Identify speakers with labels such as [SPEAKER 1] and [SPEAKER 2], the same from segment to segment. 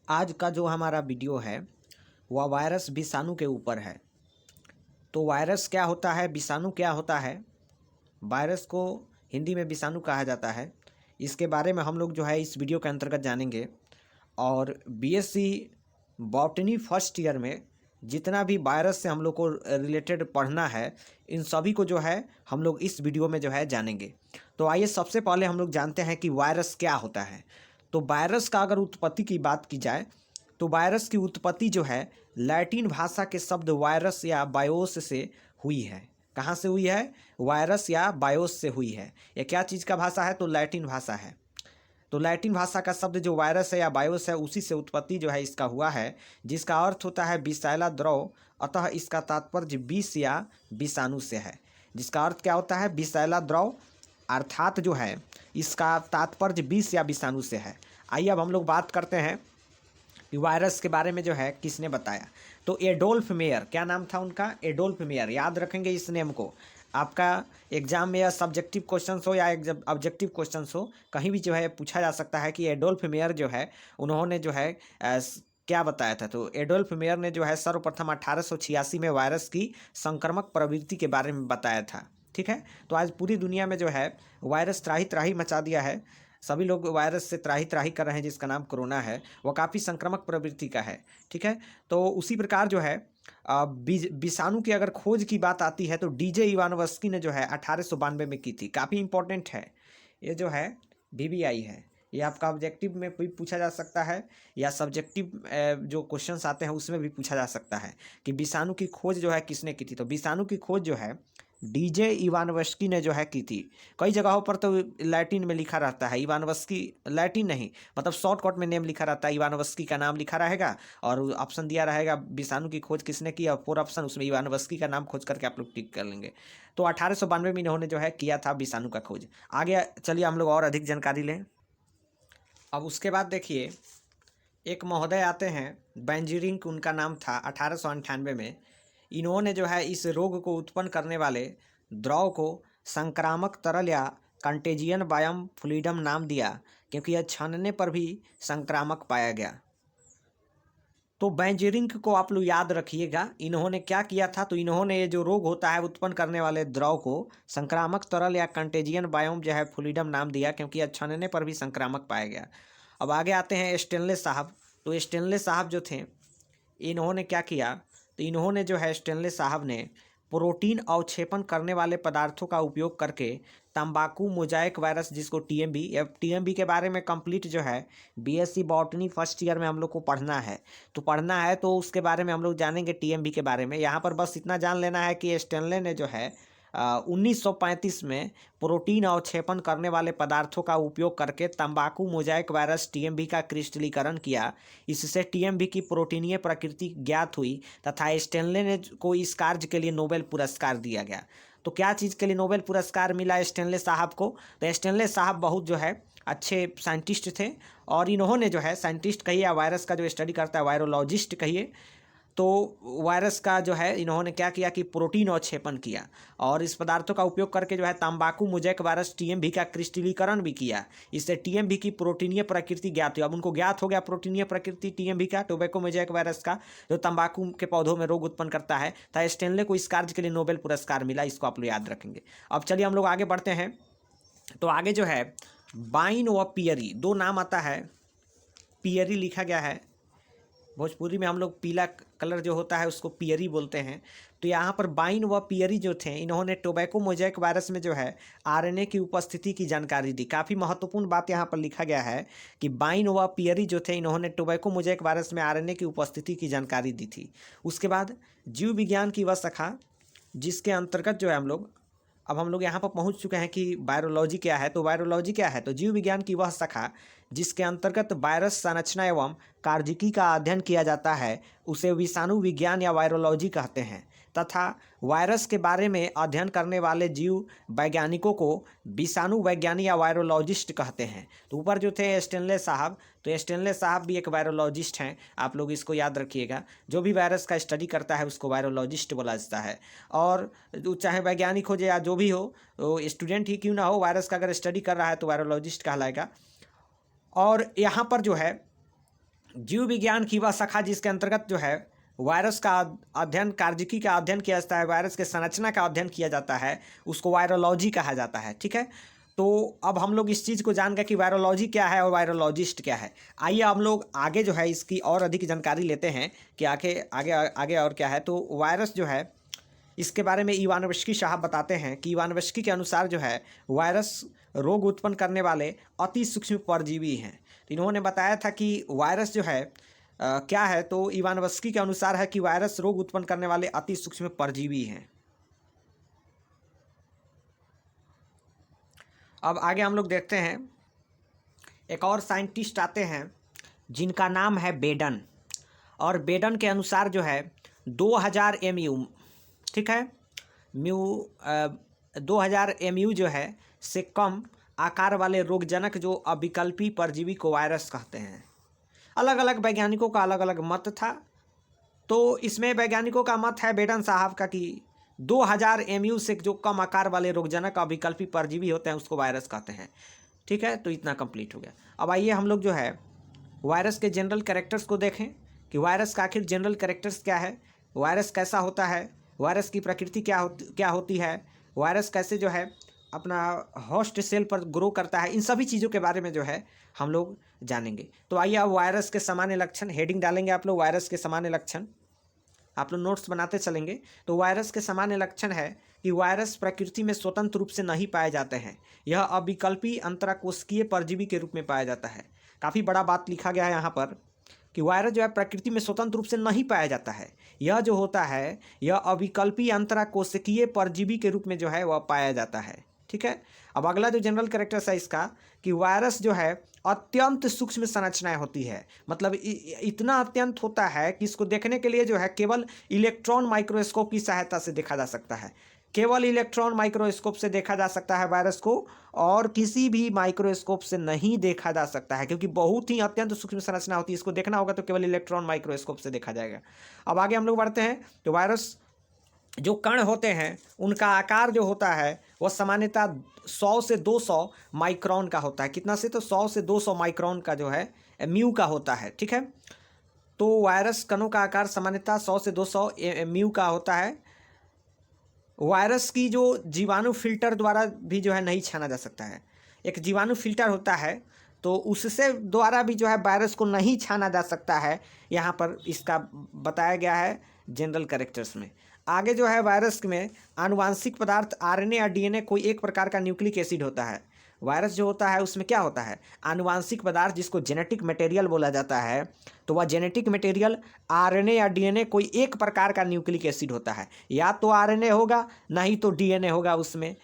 [SPEAKER 1] आज का जो हमारा वीडियो है वह वायरस विषाणु के ऊपर है। तो वायरस क्या होता है, विषाणु क्या होता है। वायरस को हिंदी में विषाणु कहा जाता है। इसके बारे में हम लोग जो है इस वीडियो के अंतर्गत जानेंगे। और बीएससी बॉटनी फर्स्ट ईयर में जितना भी वायरस से हम लोग को रिलेटेड पढ़ना है, इन सभी को जो है हम लोग इस वीडियो में जो है जानेंगे। तो आइए सबसे पहले हम लोग जानते हैं कि वायरस क्या होता है। तो वायरस का अगर उत्पत्ति की बात की जाए तो वायरस की उत्पत्ति जो है लैटिन भाषा के शब्द वायरस या बायोस से हुई है। कहाँ से हुई है? वायरस या बायोस से हुई है। यह क्या चीज़ का भाषा है? तो लैटिन भाषा है। तो लैटिन भाषा का शब्द जो वायरस है या बायोस है, उसी से उत्पत्ति जो है इसका हुआ है, जिसका अर्थ होता है विषैला द्रव। अतः इसका तात्पर्य विष या विषाणु से है। जिसका अर्थ क्या होता है? विषैला द्रव, अर्थात जो है इसका तात्पर्य विष या विषाणु से है। आइए अब हम लोग बात करते हैं कि वायरस के बारे में जो है किसने बताया। तो एडोल्फ मेयर, क्या नाम था उनका? Adolf mayor. याद रखेंगे इस नेम को। आपका एग्जाम में या सब्जेक्टिव क्वेश्चंस हो या ऑब्जेक्टिव क्वेश्चंस हो, कहीं भी जो है पूछा जा सकता है कि एडोल्फ मेयर जो है उन्होंने जो है क्या बताया था। तो एडोल्फ मेयर ने जो है सर्वप्रथम 1886 में वायरस की संक्रामक प्रवृत्ति के बारे में बताया था। ठीक है। तो आज पूरी दुनिया में जो है वायरस त्राही त्राही मचा दिया है। सभी लोग वायरस से त्राही त्राही कर रहे हैं, जिसका नाम कोरोना है। वो काफ़ी संक्रामक प्रवृत्ति का है। ठीक है। तो उसी प्रकार जो है विषाणु की अगर खोज की बात आती है तो डीजे इवानोव्स्की ने जो है 1892 में की थी। काफ़ी इंपॉर्टेंट है ये जो है, वीवीआई है। ये आपका ऑब्जेक्टिव में भी पूछा जा सकता है या सब्जेक्टिव जो क्वेश्चंस आते हैं उसमें भी पूछा जा सकता है कि विषाणु की खोज जो है किसने की थी। तो विषाणु की खोज जो है डीजे इवानोव्स्की ने जो है की थी। कई जगहों पर तो लैटिन में लिखा रहता है इवानोव्स्की, लैटिन नहीं मतलब शॉर्टकट में नेम लिखा रहता है, इवानोव्स्की का नाम लिखा रहेगा और ऑप्शन दिया रहेगा विषाणु की खोज किसने की, और 4 ऑप्शन उसमें इवानोव्स्की का नाम खोज करके आप लोग टिक कर लेंगे। तो 1892 में इन्होंने जो है किया था विषाणु का खोज। आगे चलिए हम लोग और अधिक जानकारी लें। अब उसके बाद देखिए एक महोदय आते हैं बेंजरिंग, उनका नाम था 1898 में। इन्होंने जो है इस रोग को उत्पन्न करने वाले द्रव को संक्रामक तरल या कंटेजियन बायम फ्लूइडम नाम दिया, क्योंकि यह छानने पर भी संक्रामक पाया गया। तो बेंजरिंग को आप लोग याद रखिएगा। इन्होंने क्या किया था? तो इन्होंने ये जो रोग होता है उत्पन्न करने वाले द्रव को संक्रामक तरल या कंटेजियन बायोम जो है फ्लूइडम नाम दिया, क्योंकि यह छानने पर भी संक्रामक पाया गया। अब आगे आते हैं स्टेनले साहब। तो स्टेनले साहब जो थे इन्होंने क्या किया? तो इन्होंने जो है स्टेनले साहब ने प्रोटीन अवक्षेपण करने वाले पदार्थों का उपयोग करके तंबाकू मोजाइक वायरस, जिसको टीएमबी, या टीएमबी के बारे में कंप्लीट जो है बीएससी बॉटनी फर्स्ट ईयर में हम लोग को पढ़ना है। तो पढ़ना है तो उसके बारे में हम लोग जानेंगे टीएमबी के बारे में। यहाँ पर बस इतना जान लेना है कि स्टेनले ने जो है 1935 में प्रोटीन अवक्षेपण करने वाले पदार्थों का उपयोग करके तंबाकू मोजाइक वायरस टीएमबी का क्रिस्टलीकरण किया। इससे टीएमबी की प्रोटीनीय प्रकृति ज्ञात हुई तथा स्टेनले ने को इस कार्य के लिए नोबेल पुरस्कार दिया गया। तो क्या चीज़ के लिए नोबेल पुरस्कार मिला स्टेनले साहब को? तो स्टेनले साहब बहुत जो है अच्छे साइंटिस्ट थे और इन्होंने जो है साइंटिस्ट कहिए या वायरस का जो स्टडी करता है वायरोलॉजिस्ट कहिए, तो वायरस का जो है इन्होंने क्या किया कि प्रोटीन अवक्षेपण किया और इस पदार्थों का उपयोग करके जो है तंबाकू मोजाइक वायरस टीएमबी का क्रिस्टलीकरण भी किया। इससे टीएमबी की प्रोटीनीय प्रकृति ज्ञात हुई। अब उनको ज्ञात हो गया प्रोटीनीय प्रकृति टीएमबी का, टोबैको मोजाइक वायरस का, जो तंबाकू के पौधों में रोग उत्पन्न करता है। तो स्टेनले को इस कार्य के लिए नोबेल पुरस्कार मिला। इसको आप लोग याद रखेंगे। अब चलिए हम लोग आगे बढ़ते हैं। तो आगे जो है बाइन व पियरी, दो नाम आता है। पियरी लिखा गया है, भोजपुरी में हम लोग पीला कलर जो होता है उसको पियरी बोलते हैं। तो यहाँ पर बाइन व पियरी जो थे इन्होंने टोबैको मोजाइक वायरस में जो है आरएनए की उपस्थिति की जानकारी दी। काफ़ी महत्वपूर्ण बात यहाँ पर लिखा गया है कि बाइन व पियरी जो थे इन्होंने टोबैको मोजाइक वायरस में आरएनए की उपस्थिति की जानकारी दी थी। उसके बाद जीव विज्ञान की वह शाखा जिसके अंतर्गत जो है हम लोग यहाँ पर पहुँच चुके हैं कि वायरोलॉजी क्या है। तो वायरोलॉजी क्या है? तो जीव विज्ञान की वह शाखा जिसके अंतर्गत वायरस संरचना एवं कार्जिकी का अध्ययन किया जाता है उसे विषाणु विज्ञान या वायरोलॉजी कहते हैं, तथा वायरस के बारे में अध्ययन करने वाले जीव वैज्ञानिकों को विषाणु वैज्ञानिक या वायरोलॉजिस्ट कहते हैं। तो ऊपर जो थे स्टेनले साहब, तो स्टेनले साहब भी एक वायरोलॉजिस्ट हैं। आप लोग इसको याद रखिएगा। जो भी वायरस का स्टडी करता है उसको वायरोलॉजिस्ट बोला जाता है। और चाहे वैज्ञानिक हो या जो भी हो, तो स्टूडेंट ही क्यों ना हो, वायरस का अगर स्टडी कर रहा है तो वायरोलॉजिस्ट कहलाएगा। और यहाँ पर जो है जीव विज्ञान की वह शाखा जिसके अंतर्गत जो है वायरस का अध्ययन, कार्यकी का अध्ययन किया जाता है, वायरस के संरचना का अध्ययन किया जाता है, उसको वायरोलॉजी कहा जाता है। ठीक है, तो अब हम लोग इस चीज़ को जान गए कि वायरोलॉजी क्या है और वायरोलॉजिस्ट क्या है। आइए हम लोग आगे जो है इसकी और अधिक जानकारी लेते हैं कि आगे आगे आगे और क्या है। तो वायरस जो है इसके बारे में इवानोव्स्की साहब बताते हैं कि इवानोव्स्की के अनुसार जो है वायरस रोग उत्पन्न करने वाले अति सूक्ष्म परजीवी हैं। तो इन्होंने बताया था कि वायरस जो है क्या है, तो इवानोव्स्की के अनुसार है कि वायरस रोग उत्पन्न करने वाले अति सूक्ष्म परजीवी हैं। अब आगे हम लोग देखते हैं, एक और साइंटिस्ट आते हैं जिनका नाम है बेडन, और बेडन के अनुसार जो है 2000 MU, ठीक है, 2000 MU जो है से कम आकार वाले रोगजनक जो अविकल्पी परजीवी को वायरस कहते हैं। अलग अलग वैज्ञानिकों का अलग अलग मत था, तो इसमें वैज्ञानिकों का मत है बेडन साहब का कि 2000 MU से जो कम आकार वाले रोगजनक अविकल्पी परजीवी होते हैं उसको वायरस कहते हैं। ठीक है, तो इतना कंप्लीट हो गया। अब आइए हम लोग जो है वायरस के जनरल कैरेक्टर्स को देखें कि वायरस का आखिर जनरल कैरेक्टर्स क्या है, वायरस कैसा होता है, वायरस की प्रकृति क्या होती है, वायरस कैसे जो है अपना होस्ट सेल पर ग्रो करता है, इन सभी चीज़ों के बारे में जो है हम लोग जानेंगे। तो आइए अब वायरस के सामान्य लक्षण, हेडिंग डालेंगे आप लोग, वायरस के सामान्य लक्षण, आप लोग नोट्स बनाते चलेंगे। तो वायरस के सामान्य लक्षण है कि वायरस प्रकृति में स्वतंत्र रूप से नहीं पाए जाते हैं, यह अविकल्पी अंतराकोशिकीय परजीवी के रूप में पाया जाता है। काफ़ी बड़ा बात लिखा गया है यहाँ पर कि वायरस जो है प्रकृति में स्वतंत्र रूप से नहीं पाया जाता है, यह जो होता है यह अविकल्पी अंतराकोशिकीय परजीवी के रूप में जो है वह पाया जाता है। ठीक है, अब अगला जो जनरल कैरेक्टर्स है इसका कि वायरस जो है अत्यंत सूक्ष्म संरचनाएं होती है, मतलब इतना अत्यंत होता है कि इसको देखने के लिए जो है केवल इलेक्ट्रॉन माइक्रोस्कोप की सहायता से देखा जा सकता है, केवल इलेक्ट्रॉन माइक्रोस्कोप से देखा जा सकता है वायरस को, और किसी भी माइक्रोस्कोप से नहीं देखा जा सकता है, क्योंकि बहुत ही अत्यंत सूक्ष्म संरचना होती है, इसको देखना होगा तो केवल इलेक्ट्रॉन माइक्रोस्कोप से देखा जाएगा। अब आगे हम लोग बढ़ते हैं, तो वायरस जो कण होते हैं उनका आकार जो होता है वह सामान्यतः 100 से 200 माइक्रोन का होता है। कितना से, तो 100 से 200 माइक्रोन का जो है म्यू का होता है। ठीक है, तो वायरस कणों का आकार सामान्यतः 100 से 200 म्यू का होता है। वायरस की जो जीवाणु फिल्टर द्वारा भी जो है नहीं छाना जा सकता है, एक जीवाणु फिल्टर होता है तो उससे द्वारा भी जो है वायरस को नहीं छाना जा सकता है, यहाँ पर इसका बताया गया है जनरल कैरेक्टर्स में। आगे जो है वायरस में आनुवांशिक पदार्थ आरएनए या डीएनए कोई एक प्रकार का न्यूक्लिक एसिड होता है। वायरस जो होता है उसमें क्या होता है, आनुवांशिक पदार्थ जिसको जेनेटिक मटेरियल बोला जाता है, तो वह जेनेटिक मटेरियल आरएनए या डीएनए कोई एक प्रकार का न्यूक्लिक एसिड होता है, या तो आरएनए होगा नहीं तो डीएनए होगा उसमें,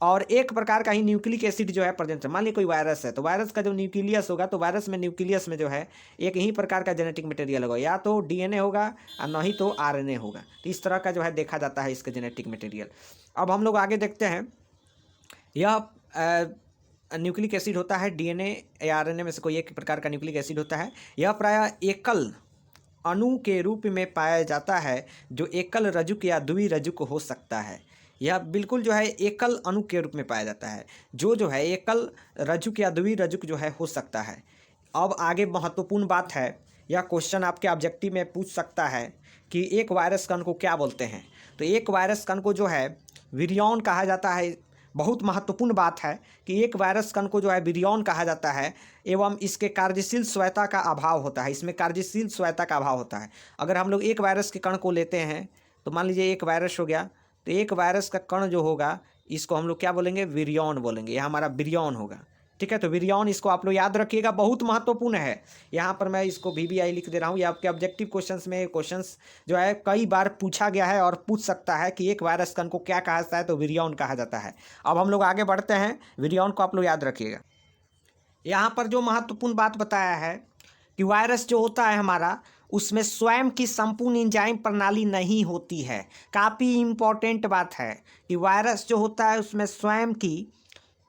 [SPEAKER 1] और एक प्रकार का ही न्यूक्लिक एसिड जो है प्रेजेंट है। मान लीजिए कोई वायरस है तो वायरस का जो न्यूक्लियस होगा, तो वायरस में न्यूक्लियस में जो है एक ही प्रकार का जेनेटिक मटेरियल होगा, या तो डीएनए होगा और नहीं तो आरएनए होगा। तो इस तरह का जो है देखा जाता है इसका जेनेटिक मटेरियल। अब हम लोग आगे देखते हैं, यह न्यूक्लिक एसिड होता है डीएनए या आरएनए में से कोई एक प्रकार का न्यूक्लिक एसिड होता है। यह प्रायः एकल अणु के रूप में पाया जाता है जो एकल रजुक या द्विरजुक हो सकता है। यह बिल्कुल जो है एकल अणु के रूप में पाया जाता है, जो है एकल रजुक या द्विरजुक जो है हो सकता है। अब आगे महत्वपूर्ण बात है, यह क्वेश्चन आपके ऑब्जेक्टिव में पूछ सकता है कि एक वायरस कण को क्या बोलते हैं। तो एक वायरस कण को जो है विरियॉन कहा जाता है। बहुत महत्वपूर्ण बात है कि एक वायरस कण को जो है विरियॉन कहा जाता है, एवं इसके कार्यशील स्वायत्ता का अभाव होता है, इसमें कार्यशील स्वायत्ता का अभाव होता है। अगर हम लोग एक वायरस के कण को लेते हैं, तो मान लीजिए एक वायरस हो गया, तो एक वायरस का कण जो होगा इसको हम लोग क्या बोलेंगे, विरियॉन बोलेंगे, यह हमारा विरियॉन होगा। ठीक है, तो विरियॉन इसको आप लोग याद रखिएगा, बहुत महत्वपूर्ण है। यहाँ पर मैं इसको VVI लिख दे रहा हूँ। ये आपके ऑब्जेक्टिव क्वेश्चंस में क्वेश्चंस जो है कई बार पूछा गया है और पूछ सकता है कि एक वायरस कण को क्या कहा जाता है, तो विरियॉन कहा जाता है। अब हम लोग आगे बढ़ते हैं, विरियॉन को आप लोग याद रखिएगा। यहाँ पर जो महत्वपूर्ण बात बताया है कि वायरस जो होता है हमारा, उसमें स्वयं की संपूर्ण एंजाइम प्रणाली नहीं होती है। काफ़ी इम्पोर्टेंट बात है कि वायरस जो होता है उसमें स्वयं की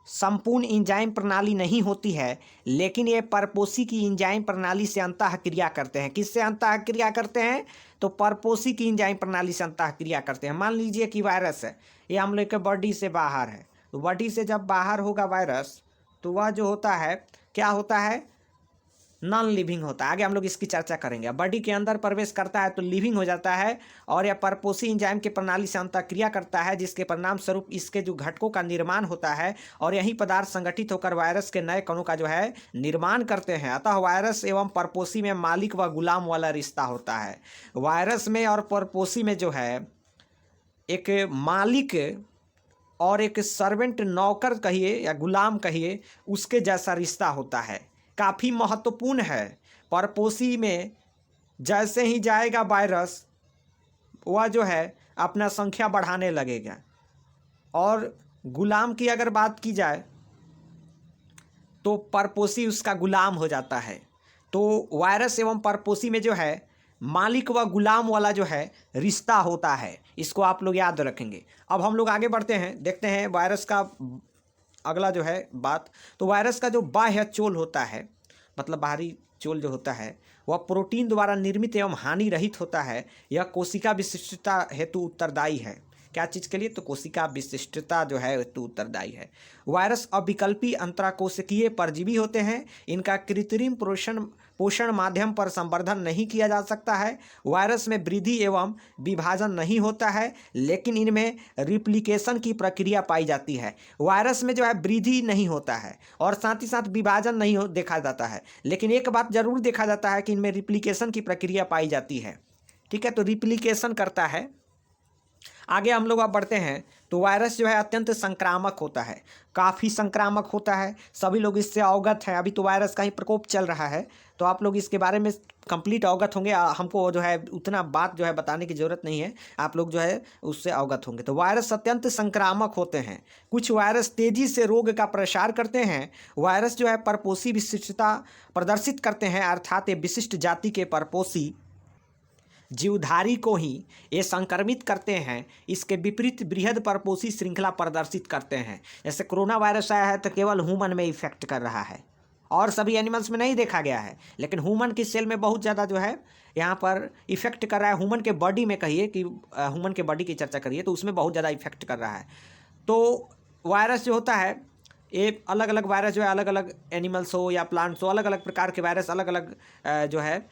[SPEAKER 1] संपूर्ण एंजाइम प्रणाली नहीं होती है, लेकिन ये परपोषी की एंजाइम प्रणाली से अंतःक्रिया करते हैं। किससे अंतःक्रिया करते हैं, तो परपोषी की एंजाइम प्रणाली से अंतःक्रिया करते हैं। मान लीजिए कि वायरस है, ये हम लोग के बॉडी से बाहर है, तो बॉडी से जब बाहर होगा वायरस, तो वह जो होता है क्या होता है, नॉन लिविंग होता है। आगे हम लोग इसकी चर्चा करेंगे। बॉडी के अंदर प्रवेश करता है तो लिविंग हो जाता है और यह परपोषी एंजाइम की प्रणाली से अंतःक्रिया करता है, जिसके परिणाम स्वरूप इसके जो घटकों का निर्माण होता है और यही पदार्थ संगठित होकर वायरस के नए कणों का जो है निर्माण करते हैं। अतः वायरस एवं परपोषी में मालिक व गुलाम वाला रिश्ता होता है। वायरस में और परपोषी में जो है एक मालिक और एक सर्वेंट, नौकर कहिए या गुलाम कहिए, उसके जैसा रिश्ता होता है। काफ़ी महत्वपूर्ण है। परपोषी में जैसे ही जाएगा वायरस, वह जो है अपना संख्या बढ़ाने लगेगा। और गुलाम की अगर बात की जाए तो परपोषी उसका गुलाम हो जाता है। तो वायरस एवं परपोषी में जो है मालिक व गुलाम वाला जो है रिश्ता होता है। इसको आप लोग याद रखेंगे। अब हम लोग आगे बढ़ते हैं, देखते हैं वायरस का अगला जो है बात। तो वायरस का जो बाह्य चोल होता है, मतलब बाहरी चोल जो होता है, वह प्रोटीन द्वारा निर्मित एवं हानि रहित होता है। यह कोशिका विशिष्टता हेतु उत्तरदायी है। क्या चीज़ के लिए? तो कोशिका विशिष्टता जो है हेतु उत्तरदायी है। वायरस अविकल्पी अंतराकोशिकीय परजीवी होते हैं। इनका कृत्रिम पोषण माध्यम पर संवर्धन नहीं किया जा सकता है। वायरस में वृद्धि एवं विभाजन नहीं होता है, लेकिन इनमें रिप्लिकेशन की प्रक्रिया पाई जाती है। वायरस में जो है वृद्धि नहीं होता है और साथ ही साथ विभाजन नहीं देखा जाता है, लेकिन एक बात जरूर देखा जाता है कि इनमें रिप्लिकेशन की प्रक्रिया पाई जाती है। ठीक है, तो रिप्लिकेशन करता है। आगे हम लोग अब बढ़ते हैं। तो वायरस जो है अत्यंत संक्रामक होता है, काफ़ी संक्रामक होता है। सभी लोग इससे अवगत हैं। अभी तो वायरस का ही प्रकोप चल रहा है, तो आप लोग इसके बारे में कंप्लीट अवगत होंगे। हमको जो है उतना बात जो है बताने की ज़रूरत नहीं है, आप लोग जो है उससे अवगत होंगे। तो वायरस अत्यंत संक्रामक होते हैं। कुछ वायरस तेज़ी से रोग का प्रसार करते हैं। वायरस जो है परपोषी विशिष्टता प्रदर्शित करते हैं, अर्थात ये विशिष्ट जाति के परपोषी जीवधारी को ही ये संक्रमित करते हैं। इसके विपरीत बृहद परपोषी श्रृंखला प्रदर्शित करते हैं। जैसे कोरोना वायरस आया है तो केवल ह्यूमन में इफेक्ट कर रहा है और सभी एनिमल्स में नहीं देखा गया है, लेकिन ह्यूमन की सेल में बहुत ज़्यादा जो है यहाँ पर इफेक्ट कर रहा है। ह्यूमन के बॉडी में कहिए कि ह्यूमन के बॉडी की चर्चा करिए तो उसमें बहुत ज़्यादा इफेक्ट कर रहा है। तो वायरस जो होता है, ये अलग अलग वायरस जो है अलग अलग एनिमल्स हो या प्लांट्स हो, अलग अलग प्रकार के वायरस अलग अलग जो है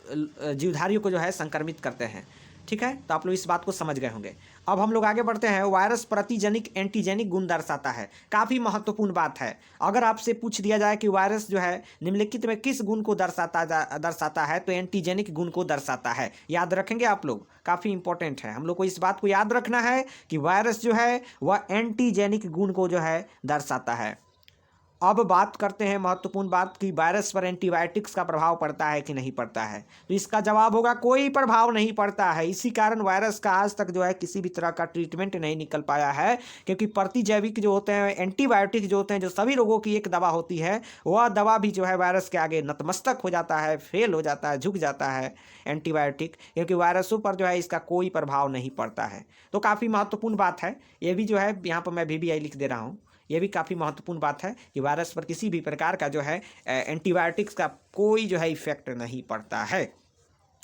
[SPEAKER 1] जीवधारियों को जो है संक्रमित करते हैं। ठीक है, तो आप लोग इस बात को समझ गए होंगे। अब हम लोग आगे बढ़ते हैं। वायरस प्रतिजनिक एंटीजेनिक गुण दर्शाता है। काफ़ी महत्वपूर्ण बात है। अगर आपसे पूछ दिया जाए कि वायरस जो है निम्नलिखित में किस गुण को दर्शाता है, तो एंटीजेनिक गुण को दर्शाता है। याद रखेंगे आप लोग, काफ़ी इंपॉर्टेंट है। हम लोग को इस बात को याद रखना है कि वायरस जो है वह एंटीजेनिक गुण को जो है दर्शाता है। अब बात करते हैं महत्वपूर्ण बात कि वायरस पर एंटीबायोटिक्स का प्रभाव पड़ता है कि नहीं पड़ता है। तो इसका जवाब होगा कोई प्रभाव नहीं पड़ता है। इसी कारण वायरस का आज तक जो है किसी भी तरह का ट्रीटमेंट नहीं निकल पाया है, क्योंकि प्रतिजैविक जो होते हैं, एंटीबायोटिक जो होते हैं, जो सभी रोगों की एक दवा होती है, वह दवा भी जो है वायरस के आगे नतमस्तक हो जाता है, फेल हो जाता है, झुक जाता है एंटीबायोटिक, क्योंकि वायरसों पर जो है इसका कोई प्रभाव नहीं पड़ता है। तो काफ़ी महत्वपूर्ण बात है ये भी जो है, यहाँ पर मैं VBI लिख दे रहा हूँ। ये भी काफ़ी महत्वपूर्ण बात है कि वायरस पर किसी भी प्रकार का जो है एंटीबायोटिक्स का कोई जो है इफेक्ट नहीं पड़ता है।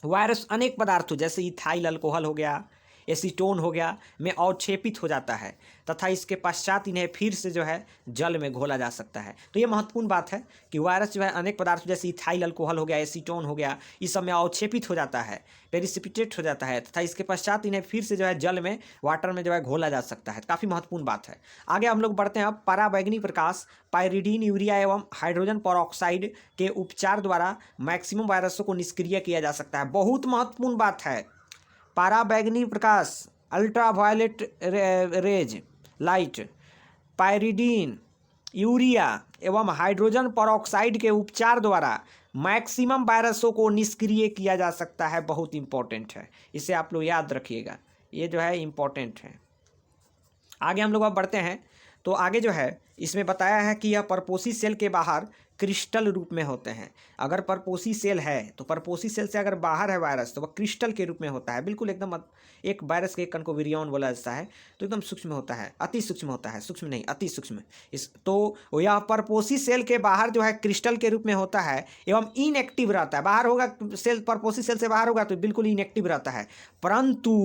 [SPEAKER 1] वायरस अनेक पदार्थों जैसे इथाइल अल्कोहल हो गया, एसीटोन हो गया में अवक्षेपित हो जाता है तथा इसके पश्चात इन्हें फिर से जो है जल में घोला जा सकता है। तो ये महत्वपूर्ण बात है कि वायरस जो है अनेक पदार्थों जैसे इथाइल अल्कोहल हो गया, एसीटोन हो गया, इस सब में अवक्षेपित हो जाता है, प्रेसिपिटेट हो जाता है तथा इसके पश्चात इन्हें फिर से जो है जल में, वाटर में जो है घोला जा सकता है। काफ़ी महत्वपूर्ण बात है। आगे हम लोग बढ़ते हैं। अब पराबैंगनी प्रकाश, पायरिडीन, यूरिया एवं हाइड्रोजन परऑक्साइड के उपचार द्वारा मैक्सिमम वायरसों को निष्क्रिय किया जा सकता है। बहुत महत्वपूर्ण बात है। पराबैंगनी प्रकाश, ultraviolet rays light, pyridine, urea एवं हाइड्रोजन परऑक्साइड के उपचार द्वारा मैक्सिमम वायरसों को निष्क्रिय किया जा सकता है। बहुत इंपॉर्टेंट है, इसे आप लोग याद रखिएगा, ये जो है इंपॉर्टेंट है। आगे हम लोग अब बढ़ते हैं। तो आगे जो है इसमें बताया है कि यह परपोषी सेल के बाहर क्रिस्टल रूप में होते हैं। अगर परपोषी सेल है तो परपोषी सेल से अगर बाहर है वायरस तो वह क्रिस्टल के रूप में होता है। बिल्कुल एकदम एक वायरस के एक कण को विरियन बोला जाता है, तो एकदम सूक्ष्म होता है, अति सूक्ष्म होता है, सूक्ष्म नहीं अति सूक्ष्म। तो यह परपोषी सेल के बाहर जो है क्रिस्टल के रूप में होता है एवं इनएक्टिव रहता है। बाहर होगा सेल, परपोषी सेल से बाहर होगा तो बिल्कुल इनएक्टिव रहता है। परंतु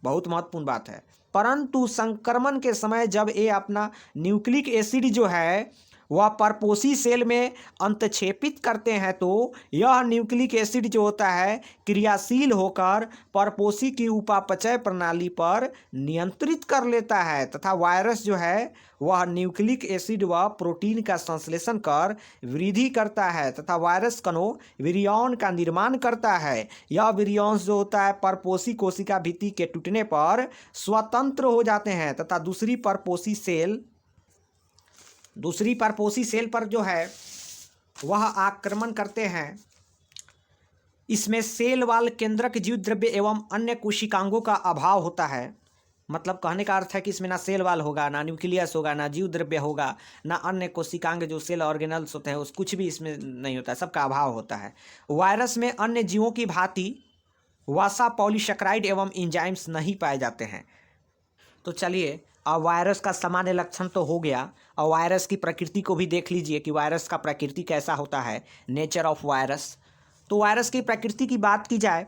[SPEAKER 1] बहुत महत्वपूर्ण बात है, परंतु संक्रमण के समय जब ये अपना न्यूक्लिक एसिड जो है वह परपोषी सेल में अंतक्षेपित करते हैं तो यह न्यूक्लिक एसिड जो होता है क्रियाशील होकर परपोषी की उपापचय प्रणाली पर नियंत्रित कर लेता है तथा वायरस जो है वह न्यूक्लिक एसिड व प्रोटीन का संश्लेषण कर वृद्धि करता है तथा वायरस कणों विरियॉन का निर्माण करता है। यह विरियॉन्स जो होता है परपोषी कोशिका भित्ति के टूटने पर स्वतंत्र हो जाते हैं तथा दूसरी परपोषी सेल पर जो है वह आक्रमण करते हैं। इसमें सेल वाल केंद्रक जीव द्रव्य एवं अन्य कोशिकांगों का अभाव होता है। मतलब कहने का अर्थ है कि इसमें ना सेल वाल होगा, ना न्यूक्लियस होगा, ना जीव द्रव्य होगा, ना अन्य कोशिकांग जो सेल ऑर्गेनल्स होते हैं उस कुछ भी इसमें नहीं होता है, सबका अभाव होता है। वायरस में अन्य जीवों की भांति वसा पॉलीसेकेराइड एवं एंजाइम्स नहीं पाए जाते हैं। तो चलिए अब वायरस का सामान्य लक्षण तो हो गया, और वायरस की प्रकृति को भी देख लीजिए कि वायरस का प्रकृति कैसा होता है, नेचर ऑफ वायरस। तो वायरस की प्रकृति की बात की जाए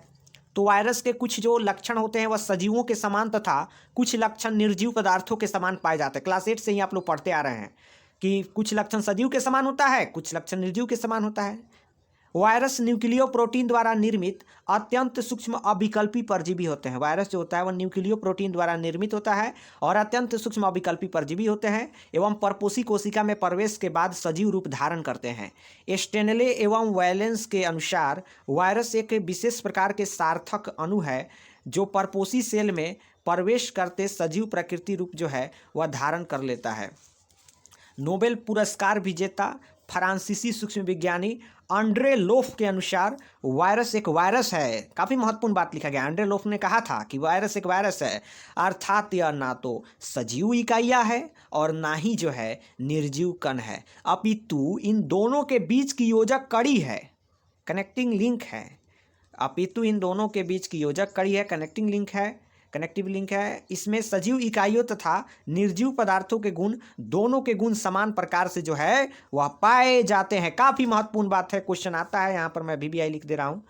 [SPEAKER 1] तो वायरस के कुछ जो लक्षण होते हैं वह सजीवों के समान तथा कुछ लक्षण निर्जीव पदार्थों के समान पाए जाते हैं। क्लास 8 से ही आप लोग पढ़ते आ रहे हैं कि कुछ लक्षण सजीव के समान होता है, कुछ लक्षण निर्जीव के समान होता है। वायरस न्यूक्लियो प्रोटीन द्वारा निर्मित अत्यंत सूक्ष्म अविकल्पी परजीवी होते हैं। वायरस जो होता है वह न्यूक्लियो प्रोटीन द्वारा निर्मित होता है और अत्यंत सूक्ष्म अविकल्पी परजीवी होते हैं एवं परपोषी कोशिका में प्रवेश के बाद सजीव रूप धारण करते हैं। स्टेनले एवं वैलेंस के अनुसार वायरस एक विशेष प्रकार के सार्थक अणु है जो परपोषी सेल में प्रवेश करते सजीव प्रकृति रूप जो है वह धारण कर लेता है। नोबेल पुरस्कार विजेता फ्रांसीसी सूक्ष्म विज्ञानी आंड्रे लोफ के अनुसार वायरस एक वायरस है। काफ़ी महत्वपूर्ण बात लिखा गया। आंड्रे लोफ ने कहा था कि वायरस एक वायरस है, अर्थात यह ना तो सजीव इकाइयाँ है और ना ही जो है निर्जीव कण है, अपितु इन दोनों के बीच की योजक कड़ी है, कनेक्टिंग लिंक है। अपितु इन दोनों के बीच की योजक कड़ी है, कनेक्टिव लिंक है। इसमें सजीव इकाइयों तथा निर्जीव पदार्थों के गुण, दोनों के गुण समान प्रकार से जो है वह पाए जाते हैं। काफ़ी महत्वपूर्ण बात है, क्वेश्चन आता है यहाँ पर, मैं VBI लिख दे रहा हूँ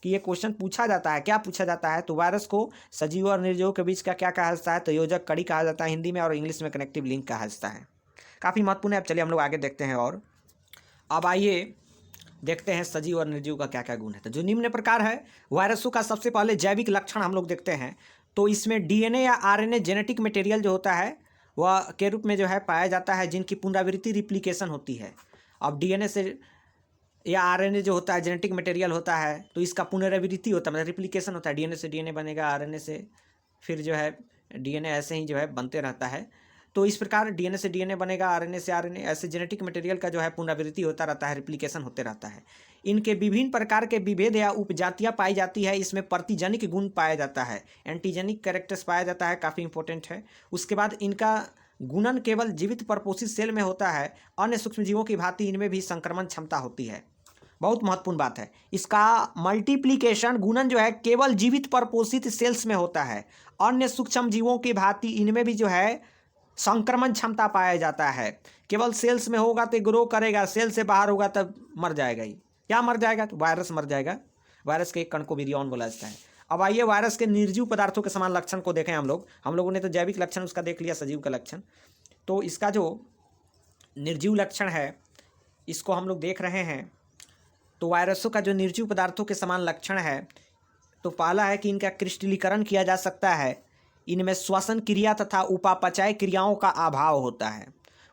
[SPEAKER 1] कि ये क्वेश्चन पूछा जाता है। क्या पूछा जाता है? तो वायरस को सजीव और निर्जीव के बीच का क्या कहा जाता है? तो योजक कड़ी कहा जाता है हिंदी में, और इंग्लिश में कनेक्टिव लिंक कहा जाता है। काफ़ी महत्वपूर्ण है। अब चलिए हम लोग आगे देखते हैं। और अब आइए देखते हैं सजीव और निर्जीव का क्या क्या गुण है। तो जो निम्न प्रकार है वायरसों का, सबसे पहले जैविक लक्षण हम लोग देखते हैं। तो इसमें DNA या RNA जेनेटिक मटेरियल जो होता है वह के रूप में जो है पाया जाता है, जिनकी पुनरावृत्ति रिप्लिकेशन होती है। अब DNA से या RNA जो होता है जेनेटिक मटेरियल होता है, तो इसका पुनरावृत्ति होता है, मतलब रिप्लिकेशन होता है। DNA से DNA बनेगा, RNA से फिर जो है DNA ऐसे ही जो है बनते रहता है। तो इस प्रकार DNA से DNA बनेगा, RNA से RNA, ऐसे जेनेटिक मटेरियल का जो है पुनरावृत्ति होता रहता है, रिप्लिकेशन होते रहता है। इनके विभिन्न प्रकार के विभेद या उपजातियाँ पाई जाती है। इसमें प्रतिजनिक गुण पाया जाता है, एंटीजेनिक कैरेक्टर्स पाया जाता है, काफ़ी इंपॉर्टेंट है। उसके बाद इनका गुणन केवल जीवित परपोषित सेल में होता है, अन्य सूक्ष्मजीवों की भांति इनमें भी संक्रमण क्षमता होती है। बहुत महत्वपूर्ण बात है। इसका मल्टीप्लिकेशन गुणन जो है केवल जीवित परपोषित सेल्स में होता है, अन्य सूक्ष्म जीवों की भांति इनमें भी जो है संक्रमण क्षमता पाया जाता है। केवल सेल्स में होगा तो ग्रो करेगा, सेल से बाहर होगा तब मर जाएगा ही। क्या मर जाएगा? तो वायरस मर जाएगा। वायरस के एक कण को विरियॉन बोला जाता है। अब आइए वायरस के निर्जीव पदार्थों के समान लक्षण को देखें हम लोगों ने तो जैविक लक्षण उसका देख लिया, सजीव का लक्षण। तो इसका जो निर्जीव लक्षण है इसको हम लोग देख रहे हैं। तो वायरसों का जो निर्जीव पदार्थों के समान लक्षण है, तो पहला है कि इनका क्रिस्टलीकरण किया जा सकता है, इनमें श्वसन क्रिया तथा उपापचय क्रियाओं का अभाव होता है।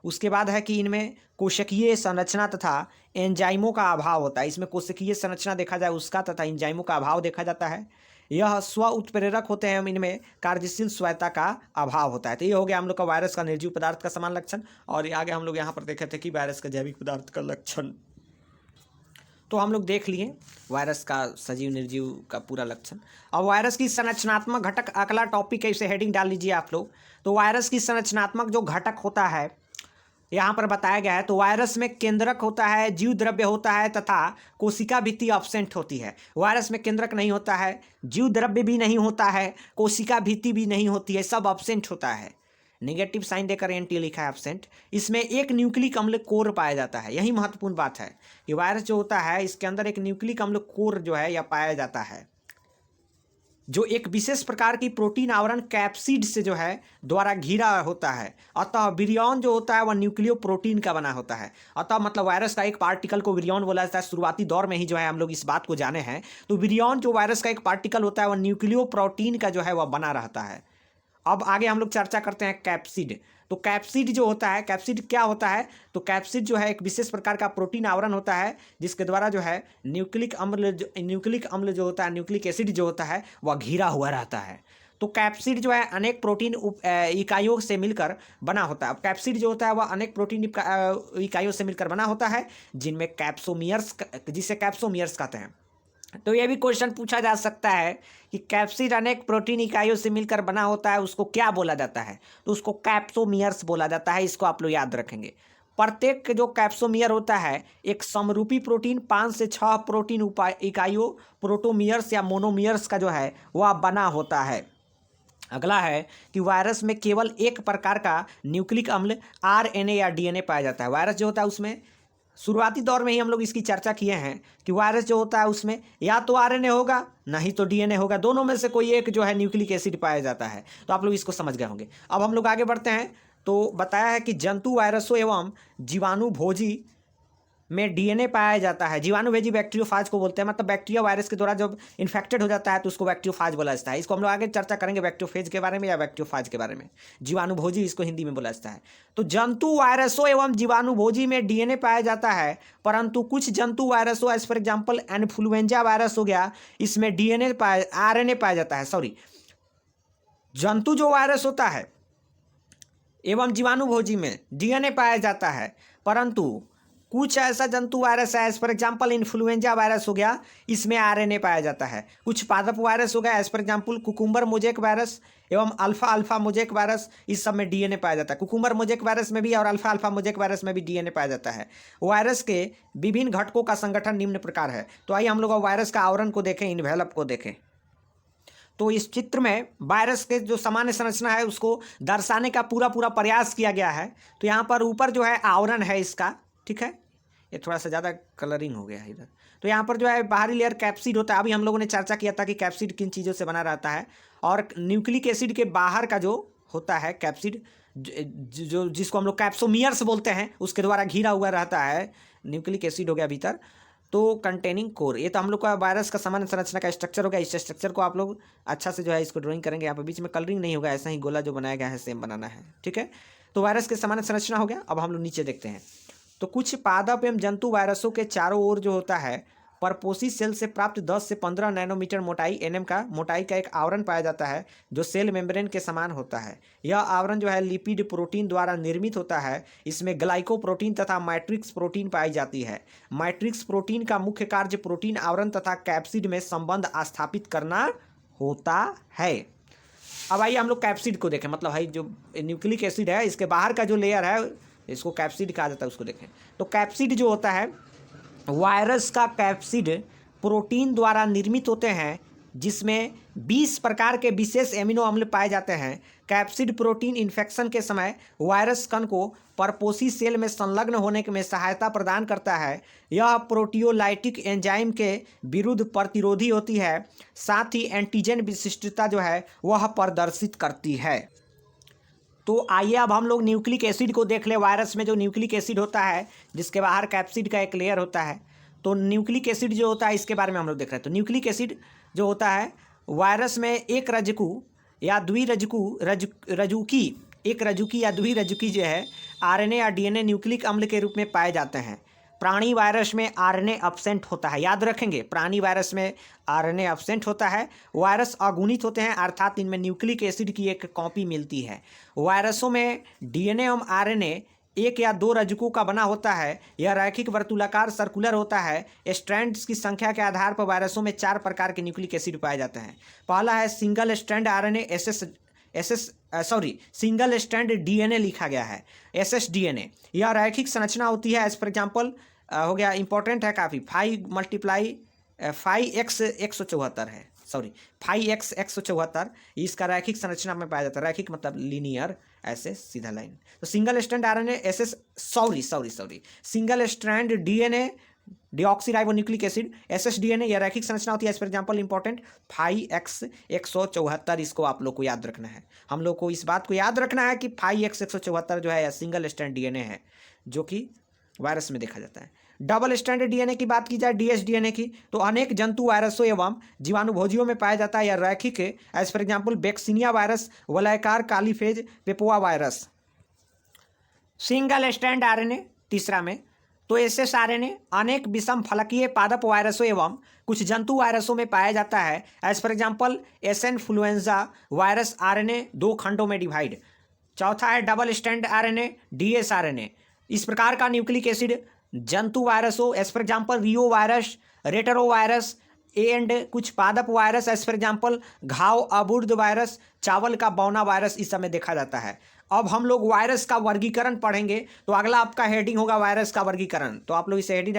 [SPEAKER 1] उसके बाद है कि इनमें कोशिकीय संरचना तथा एंजाइमों का अभाव होता है। इसमें कोशिकीय संरचना देखा जाए उसका तथा एंजाइमों का अभाव देखा जाता है। यह स्व उत्प्रेरक होते हैं, इनमें कार्यशील स्वायत्ता का अभाव होता है। तो ये हो गया हम लोग का वायरस का निर्जीव पदार्थ का समान लक्षण। और आगे हम लोग यहाँ पर देखे थे कि वायरस का जैविक पदार्थ का लक्षण, तो हम लोग देख लिए वायरस का सजीव निर्जीव का पूरा लक्षण। अब वायरस की संरचनात्मक घटक, अगला टॉपिक है, इसे हेडिंग डाल लीजिए आप लोग। तो वायरस की संरचनात्मक जो घटक होता है यहाँ पर बताया गया है। तो वायरस में केंद्रक होता है, जीव द्रव्य होता है तथा कोशिका भित्ति अब्सेंट होती है। वायरस में केंद्रक नहीं होता है, जीव द्रव्य भी नहीं होता है, कोशिका भित्ति भी नहीं होती है, सब अब्सेंट होता है। नेगेटिव साइन देकर एंटी लिखा है, एब्सेंट। इसमें एक न्यूक्लिक अम्ल कोर पाया जाता है। यही महत्वपूर्ण बात है कि वायरस जो होता है इसके अंदर एक न्यूक्लिक अम्ल कोर जो है यह पाया जाता है, जो एक विशेष प्रकार की प्रोटीन आवरण कैप्सिड से जो है द्वारा घिरा होता है। अतः विरियॉन जो होता है वह न्यूक्लियो प्रोटीन का बना होता है। अतः मतलब वायरस का एक पार्टिकल को विरियॉन बोला जाता है। शुरुआती दौर में ही जो है हम लोग इस बात को जाने हैं। तो विरियॉन जो वायरस का एक पार्टिकल होता है वह न्यूक्लियो प्रोटीन का जो है वह बना रहता है। अब आगे हम लोग चर्चा करते हैं कैप्सिड। तो कैप्सिड जो होता है, कैप्सिड क्या होता है? तो कैप्सिड जो है एक विशेष प्रकार का प्रोटीन आवरण होता है जिसके द्वारा जो है न्यूक्लिक अम्ल जो होता है, न्यूक्लिक एसिड जो होता है वह घिरा हुआ रहता है। तो कैप्सिड जो है अनेक प्रोटीन इकाइयों से मिलकर बना होता है। अब कैप्सिड जो होता है वह अनेक प्रोटीन इकाइयों से मिलकर बना होता है जिनमें कैप्सोमियर्स, जिसे कैप्सोमियर्स कहते हैं। तो ये भी क्वेश्चन पूछा जा सकता है कि कैप्सिड अनेक प्रोटीन इकाइयों से मिलकर बना होता है, उसको क्या बोला जाता है? तो उसको कैप्सोमियर्स बोला जाता है। इसको आप लोग याद रखेंगे। प्रत्येक जो कैप्सोमियर होता है एक समरूपी प्रोटीन 5 से 6 प्रोटीन इकाइयों प्रोटोमियर्स या मोनोमियर्स का जो है वह बना होता है। अगला है कि वायरस में केवल एक प्रकार का न्यूक्लिक अम्ल आरएनए या डीएनए पाया जाता है। वायरस जो होता है उसमें शुरुआती दौर में ही हम लोग इसकी चर्चा किए हैं कि वायरस जो होता है उसमें या तो आरएनए होगा नहीं तो डीएनए होगा, दोनों में से कोई एक जो है न्यूक्लिक एसिड पाया जाता है। तो आप लोग इसको समझ गए होंगे। अब हम लोग आगे बढ़ते हैं। तो बताया है कि जंतु वायरसों एवं जीवाणु भोजी में डीएनए पाया जाता है। जीवाणुभोजी बैक्टीरियोफाज को बोलते हैं, मतलब बैक्टीरिया वायरस के द्वारा जब इन्फेक्टेड हो जाता है तो उसको बैक्टीरियोफाज बोला जाता है। इसको हम लोग आगे चर्चा करेंगे बैक्टीरियोफेज के बारे में या बैक्टीरियोफाज के बारे में। जीवाणुभोजी इसको हिंदी में बोला जाता है। तो जंतु वायरसों एवं जीवाणुभोजी में डीएनए पाया जाता है, परंतु कुछ जंतु वायरसों as for example influenza virus हो गया, इसमें आरएनए पाया जाता है। सॉरी, जंतु जो वायरस होता है एवं जीवाणुभोजी में डीएनए पाया जाता है, परंतु कुछ ऐसा जंतु वायरस है as for example influenza virus हो गया, इसमें आरएनए पाया जाता है। कुछ पादप वायरस हो गया as for example cucumber mosaic virus एवं अल्फा मोजेक वायरस, इस सब में डीएनए पाया जाता है। कुकुम्बर मोजेक वायरस में भी और अल्फा मोजेक वायरस में भी डीएनए पाया जाता है। वायरस के विभिन्न घटकों का संगठन निम्न प्रकार है। तो आइए हम लोग वायरस का आवरण को देखें, इन्वेलप को देखें। तो इस चित्र में वायरस के जो सामान्य संरचना है उसको दर्शाने का पूरा प्रयास किया गया है। तो यहाँ पर ऊपर जो है आवरण है इसका, ठीक है, ये थोड़ा सा ज़्यादा कलरिंग हो गया है इधर। तो यहाँ पर जो है बाहरी लेयर कैप्सिड होता है। अभी हम लोगों ने चर्चा किया था कि कैप्सिड किन चीज़ों से बना रहता है, और न्यूक्लिक एसिड के बाहर का जो होता है कैप्सिड, जो जिसको हम लोग कैप्सोमियर्स बोलते हैं, उसके द्वारा घिरा हुआ रहता है। न्यूक्लिक एसिड हो गया भीतर, तो कंटेनिंग कोर। ये तो हम लोग का वायरस का सामान्य संरचना का स्ट्रक्चर हो गया। इस स्ट्रक्चर को आप लोग अच्छा से जो है इसको ड्राइंग करेंगे। यहाँ पर बीच में कलरिंग नहीं होगा, ऐसा ही गोला जो बनाया गया है सेम बनाना है, ठीक है। तो वायरस के सामान्य संरचना हो गया। अब हम लोग नीचे देखते हैं। तो कुछ पादप एवं जंतु वायरसों के चारों ओर जो होता है परपोसी सेल से प्राप्त 10 से 15 नैनोमीटर मोटाई मोटाई का एक आवरण पाया जाता है जो सेल मेम्ब्रेन के समान होता है। यह आवरण जो है लिपिड प्रोटीन द्वारा निर्मित होता है। इसमें ग्लाइकोप्रोटीन तथा मैट्रिक्स प्रोटीन पाई जाती है। मैट्रिक्स प्रोटीन का मुख्य कार्य प्रोटीन आवरण तथा कैप्सिड में संबंध स्थापित करना होता है। अब आइए हम लोग कैप्सिड को देखें, मतलब भाई जो न्यूक्लिक एसिड है इसके बाहर का जो लेयर है इसको कैप्सिड कहा जाता है, उसको देखें। तो कैप्सिड जो होता है, वायरस का कैप्सिड प्रोटीन द्वारा निर्मित होते हैं जिसमें 20 प्रकार के विशेष एमिनो अम्ल पाए जाते हैं। कैप्सिड प्रोटीन इन्फेक्शन के समय वायरस कण को परपोसी सेल में संलग्न होने में सहायता प्रदान करता है। यह प्रोटियोलाइटिक एंजाइम के विरुद्ध प्रतिरोधी होती है, साथ ही एंटीजन विशिष्टता जो है वह प्रदर्शित करती है। तो आइए अब हम लोग न्यूक्लिक एसिड को देख ले। वायरस में जो न्यूक्लिक एसिड होता है जिसके बाहर कैप्सिड का एक लेयर होता है, तो न्यूक्लिक एसिड जो होता है इसके बारे में हम लोग देख रहे हैं। तो न्यूक्लिक एसिड जो होता है वायरस में एक रज्जु या द्विरज्जुकी जो है आरएनए या डीएनए न्यूक्लिक अम्ल के रूप में पाए जाते हैं। प्राणी वायरस में आरएनए अब्सेंट होता है, याद रखेंगे, प्राणी वायरस में आरएनए अब्सेंट होता है। वायरस अगुणित होते हैं, अर्थात इनमें न्यूक्लिक एसिड की एक कॉपी मिलती है। वायरसों में डीएनए एवं आरएनए एक या दो रज्जुकों का बना होता है। यह रैखिक वर्तुलाकार सर्कुलर होता है। स्ट्रैंड्स की संख्या के आधार पर वायरसों में 4 प्रकार के न्यूक्लिक एसिड पाए जाते हैं। पहला है single strand RNA single strand DNA लिखा गया है, एसएसडीएनए। यह रैखिक संरचना होती है। एज फॉर एग्जाम्पल हो गया, इंपॉर्टेंट है काफ़ी, 5x 174 है, सॉरी 5x 174, इसका रैखिक संरचना में पाया जाता है। रैखिक मतलब लीनियर, ऐसे सीधा लाइन। तो single strand RNA single strand DNA deoxyribonucleic acid, ssDNA, यह रैखिक संरचना होती है। As for example important 5x174, इसको आप लोग को याद रखना है। हम लोग को इस बात को याद रखना है कि 5x174 जो है सिंगल स्ट्रैंड डीएनए है, जो कि वायरस में देखा जाता है। डबल स्ट्रैंड डीएनए की बात की जाए, डीएसडीएनए की, तो अनेक जंतु वायरसों एवं जीवाणुभोजियों में पाया जाता है। यह रैखिक है। As for example vaccinia virus, वलयकार coliphage, papova virus. Single strand RNA तीसरा में, तो एसएस आरएनए अनेक विषम फलकीय पादप वायरसों एवं कुछ जंतु वायरसों में पाया जाता है। As for example influenza virus, RNA 2 खंडों में डिवाइड। चौथा है double strand RNA, DS RNA. इस प्रकार का न्यूक्लिक एसिड जंतु वायरसों, as for example reo virus, retro virus and कुछ पादप वायरस, एज फॉर एग्जाम्पल घाव अबुर्द वायरस, चावल का बौना वायरस, इस समय देखा जाता है। अब हम लोग वायरस का वर्गीकरण पढ़ेंगे, तो अगला आपका हेडिंग होगा वायरस का वर्गीकरण। तो आप लोग इसे हेडिंग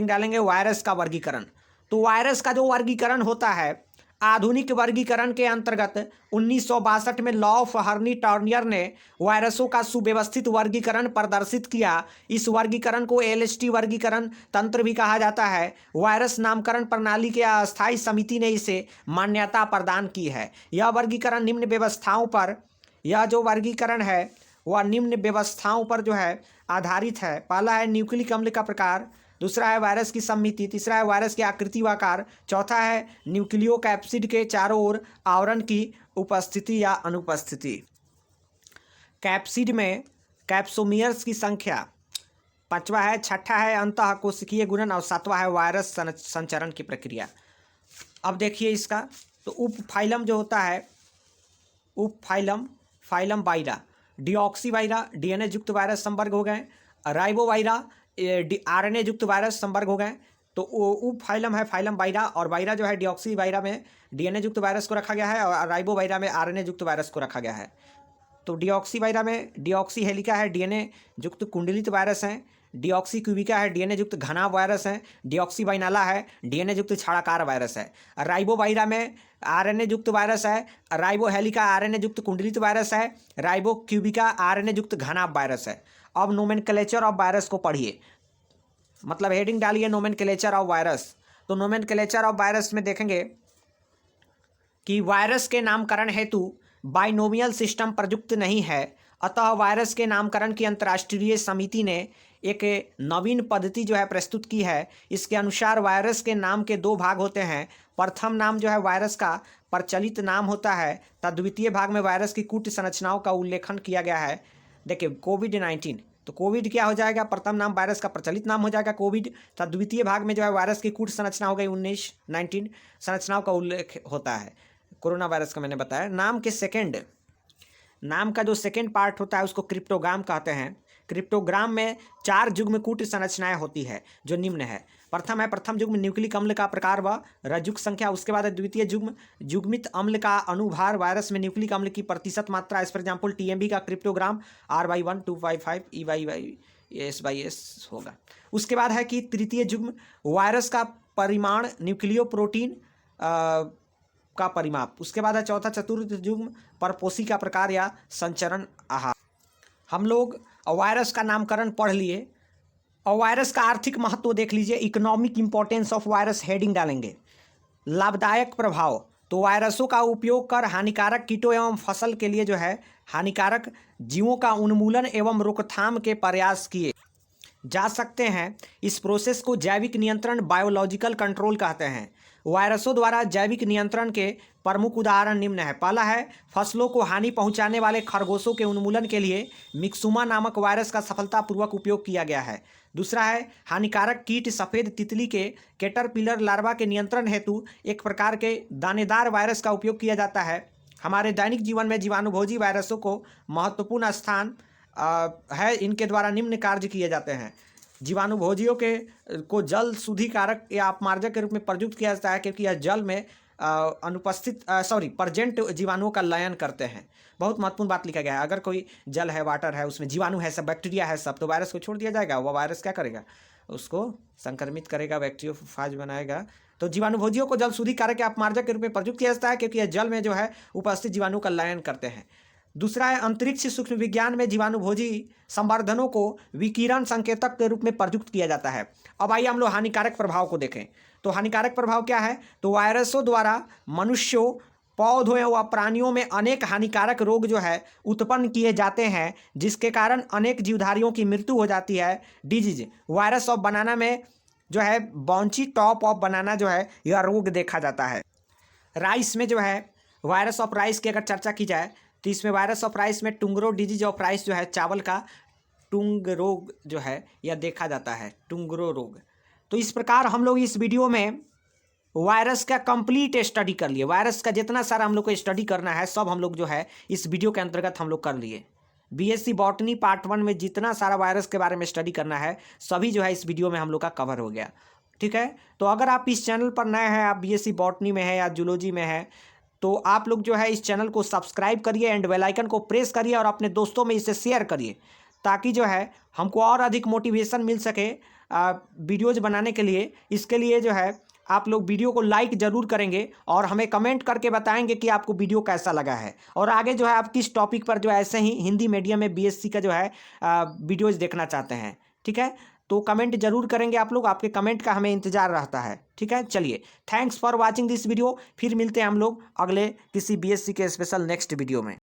[SPEAKER 1] डालेंगे वायरस का वर्गीकरण। तो वायरस का जो वर्गीकरण होता है, आधुनिक वर्गीकरण के अंतर्गत 1962 में लॉ ऑफ हर्नी टर्नियर ने वायरसों का सुव्यवस्थित वर्गीकरण प्रदर्शित किया। इस वर्गीकरण को एलएसटी वर्गीकरण तंत्र भी कहा जाता है। वायरस नामकरण प्रणाली के अस्थायी समिति ने इसे मान्यता प्रदान की है। यह वर्गीकरण निम्न व्यवस्थाओं पर, यह जो वर्गीकरण है वह निम्न व्यवस्थाओं पर जो है आधारित है। पहला है न्यूक्लिक अम्ल का प्रकार, दूसरा है वायरस की समिति, तीसरा है वायरस की आकृति व आकार, चौथा है न्यूक्लियो कैप्सिड के चारों ओर आवरण की उपस्थिति या अनुपस्थिति। कैप्सिड में कैप्सोमियर्स की संख्या, पांचवा है, छठा है अंतः कोशिकीय गुणन, और सातवां है वायरस संचरण की प्रक्रिया। अब देखिए इसका, तो उपफाइलम जो होता है, उपफाइलम, फाइलम वायरा, डिऑक्सीवायरा डीएनए युक्त वायरस संवर्ग हो गए, राइबोवायरा आरएनए युक्त वायरस संवर्ग हो गए। तो उप फाइलम है फाइलम वायरा, और वायरा जो है डिऑक्सी वायरा में डीएनए युक्त वायरस को रखा गया है, और राइबो वायरा में आरएनए युक्त वायरस को रखा गया है। तो डिऑक्सी वायरा में डिऑक्सी हेलिका है, डीएनए युक्त कुंडलित वायरस हैं। डिऑक्सी क्यूबिका है, डीएनए युक्त घना वायरस है। डिऑक्सी वाइनाला है, डीएनए युक्त छाड़ाकार वायरस है। राइबो वायरा में आरएनए युक्त वायरस है। राइबो हेलिका आरएनए युक्त कुंडलित वायरस है। राइबो क्यूबिका आरएनए युक्त घना वायरस है। अब नोमेनक्लेचर ऑफ वायरस को पढ़िए, मतलब हेडिंग डालिए नोमेनक्लेचर ऑफ वायरस। तो नोमेनक्लेचर ऑफ वायरस में देखेंगे कि वायरस के नामकरण हेतु बाइनोमियल सिस्टम प्रयुक्त नहीं है, अतः वायरस के नामकरण की अंतर्राष्ट्रीय समिति ने एक नवीन पद्धति जो है प्रस्तुत की है। इसके अनुसार वायरस के नाम के 2 भाग होते हैं। प्रथम नाम जो है वायरस का प्रचलित नाम होता है, तथा द्वितीय भाग में वायरस की कूट संरचनाओं का उल्लेखन किया गया है। देखिए कोविड-19, तो कोविड क्या हो जाएगा, प्रथम नाम वायरस का प्रचलित नाम हो जाएगा कोविड, तथा द्वितीय भाग में जो है वायरस की कूट संरचना हो गई 19 संरचनाओं का उल्लेख होता है। कोरोना वायरस का मैंने बताया। नाम का जो सेकेंड पार्ट होता है उसको क्रिप्टोग्राम कहते हैं। क्रिप्टोग्राम में 4 युग्म कूट संरचनाएं होती है जो निम्न है। प्रथम है प्रथम युग्म न्यूक्लिक अम्ल का प्रकार व रजुक संख्या। उसके बाद है द्वितीय युग्म युग्मित अम्ल का अनुभार, वायरस में न्यूक्लिक अम्ल की प्रतिशत मात्रा। एज फॉर एग्जाम्पल टीएमबी का क्रिप्टोग्राम R/1255 E/S होगा। उसके बाद है कि तृतीय युग्म वायरस का परिमाण, न्यूक्लियो प्रोटीन का परिमाप। उसके बाद है चौथा चतुर्थ युग्म परपोषी का प्रकार या संचरण आहार। हम लोग वायरस का नामकरण पढ़ लिए, और वायरस का आर्थिक महत्व देख लीजिए। Economic importance of virus heading डालेंगे। लाभदायक प्रभाव, तो वायरसों का उपयोग कर हानिकारक कीटों एवं फसल के लिए जो है हानिकारक जीवों का उन्मूलन एवं रोकथाम के प्रयास किए जा सकते हैं। इस प्रोसेस को जैविक नियंत्रण, बायोलॉजिकल कंट्रोल कहते हैं। वायरसों द्वारा जैविक नियंत्रण के प्रमुख उदाहरण निम्न है। पहला है फसलों को हानि पहुंचाने वाले खरगोशों के उन्मूलन के लिए मिक्सुमा नामक वायरस का सफलतापूर्वक उपयोग किया गया है। दूसरा है हानिकारक कीट सफ़ेद तितली के कैटरपिलर लार्वा के नियंत्रण हेतु एक प्रकार के दानेदार वायरस का उपयोग किया जाता है। हमारे दैनिक जीवन में जीवाणुभोजी वायरसों को महत्वपूर्ण स्थान है। इनके द्वारा निम्न कार्य किए जाते हैं। जीवाणुभोजियों को जल शुद्धिकारक या अपमार्जक के रूप में प्रयुक्त किया जाता है, क्योंकि यह जल में प्रजेंट जीवाणुओं का लयन करते हैं। बहुत महत्वपूर्ण बात लिखा गया है। अगर कोई जल है, वाटर है, उसमें जीवाणु है, सब बैक्टीरिया है सब, तो वायरस को छोड़ दिया जाएगा। वह वायरस क्या करेगा, उसको संक्रमित करेगा, बैक्टीरियोफाज बनाएगा। तो जीवाणुभोजियों को जल शुद्धिकारक या अपमार्जक के रूप में प्रयुक्त किया जाता है, क्योंकि यह जल में जो है उपस्थित जीवाणु का लयन करते हैं। दूसरा है अंतरिक्ष सूक्ष्म विज्ञान में जीवाणुभोजी संवर्धनों को विकिरण संकेतक के रूप में प्रयुक्त किया जाता है। अब आइए हम लोग हानिकारक प्रभाव को देखें। तो हानिकारक प्रभाव क्या है? तो वायरसों द्वारा मनुष्यों, पौधों व प्राणियों में अनेक हानिकारक रोग जो है उत्पन्न किए जाते हैं, जिसके कारण अनेक जीवधारियों की मृत्यु हो जाती है। डिजीज वायरस ऑफ बनाना में जो है बॉन्ची टॉप ऑफ बनाना जो है यह रोग देखा जाता है। राइस में जो है वायरस ऑफ राइस की अगर चर्चा की जाए तो इसमें वायरस ऑफ राइस में टुंगरो डिजीज ऑफ राइस जो है चावल का टुंग रोग जो है यह देखा जाता है, टुंगरो रोग। तो इस प्रकार हम लोग इस वीडियो में वायरस का कंप्लीट स्टडी कर लिए। वायरस का जितना सारा हम लोग को स्टडी करना है सब हम लोग जो है इस वीडियो के अंतर्गत हम लोग कर लिए। बीएससी बॉटनी पार्ट 1 में जितना सारा वायरस के बारे में स्टडी करना है सभी जो है इस वीडियो में हम लोग का कवर हो गया। ठीक है, तो अगर आप इस चैनल पर नए हैं, आप बीएससी बॉटनी में है या जूलॉजी में है, तो आप लोग जो है इस चैनल को सब्सक्राइब करिए एंड बेल आइकन को प्रेस करिए और अपने दोस्तों में इसे शेयर करिए, ताकि जो है हमको और अधिक मोटिवेशन मिल सके वीडियोज़ बनाने के लिए। इसके लिए जो है आप लोग वीडियो को लाइक ज़रूर करेंगे और हमें कमेंट करके बताएंगे कि आपको वीडियो कैसा लगा है, और आगे जो है आप किस टॉपिक पर जो है ऐसे ही हिंदी मीडियम में बीएससी का जो है वीडियोज़ देखना चाहते हैं। ठीक है, तो कमेंट जरूर करेंगे आप लोग, आपके कमेंट का हमें इंतजार रहता है। ठीक है, चलिए, thanks for watching this video. फिर मिलते हैं हम लोग अगले किसी बीएससी के स्पेशल नेक्स्ट वीडियो में।